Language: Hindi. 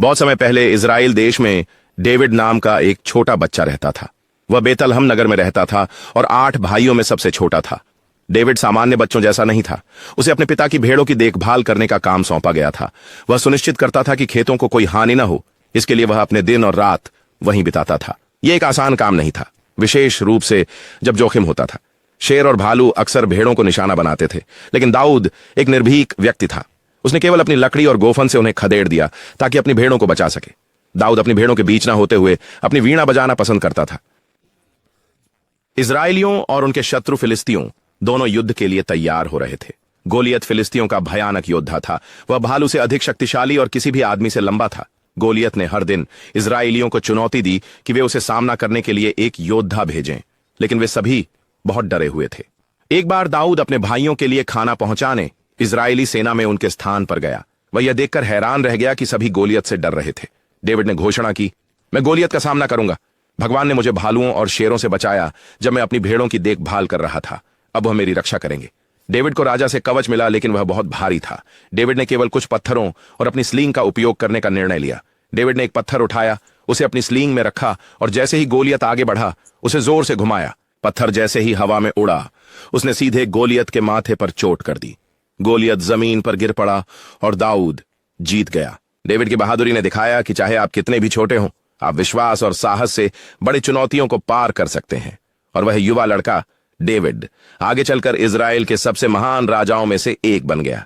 बहुत समय पहले इजराइल देश में डेविड नाम का एक छोटा बच्चा रहता था। वह बेतलहम नगर में रहता था और 8 भाइयों में सबसे छोटा था। डेविड सामान्य बच्चों जैसा नहीं था। उसे अपने पिता की भेड़ों की देखभाल करने का काम सौंपा गया था। वह सुनिश्चित करता था कि खेतों को कोई हानि न हो। इसके लिए वह अपने दिन और रात वहीं बिताता था। यह एक आसान काम नहीं था, विशेष रूप से जब जोखिम होता था। शेर और भालू अक्सर भेड़ों को निशाना बनाते थे, लेकिन दाऊद एक निर्भीक व्यक्ति था। उसने केवल अपनी लकड़ी और गोफन से उन्हें खदेड़ दिया ताकि अपनी भेड़ों को बचा सके। दाऊद अपनी भेड़ों के बीच न होते हुए अपनी वीणा बजाना पसंद करता था। इजराइलियों और उनके शत्रु फिलिस्तियों दोनों युद्ध के लिए तैयार हो रहे थे। गोलियत फिलिस्तियों का भयानक योद्धा था। वह भालू से अधिक शक्तिशाली और किसी भी आदमी से लंबा था। गोलियत ने हर दिन इजराइलियों को चुनौती दी कि वे उसे सामना करने के लिए एक योद्धा भेजें, लेकिन वे सभी बहुत डरे हुए थे। एक बार दाऊद अपने भाइयों के लिए खाना पहुंचाने इजरायली सेना में उनके स्थान पर गया। वह यह देखकर हैरान रह गया कि सभी गोलियत से डर रहे थे। डेविड ने घोषणा की, मैं गोलियत का सामना करूंगा। भगवान ने मुझे भालुओं और शेरों से बचाया जब मैं अपनी भेड़ों की देखभाल कर रहा था। अब वह मेरी रक्षा करेंगे। डेविड को राजा से कवच मिला, लेकिन वह बहुत भारी था। डेविड ने केवल कुछ पत्थरों और अपनी स्लिंग का उपयोग करने का निर्णय लिया। डेविड ने एक पत्थर उठाया, उसे अपनी स्लिंग में रखा और जैसे ही गोलियत आगे बढ़ा उसे जोर से घुमाया। पत्थर जैसे ही हवा में उड़ा, उसने सीधे गोलियत के माथे पर चोट कर दी। गोलियत जमीन पर गिर पड़ा और दाऊद जीत गया। डेविड की बहादुरी ने दिखाया कि चाहे आप कितने भी छोटे हों, आप विश्वास और साहस से बड़ी चुनौतियों को पार कर सकते हैं। और वह युवा लड़का डेविड आगे चलकर इजराइल के सबसे महान राजाओं में से एक बन गया।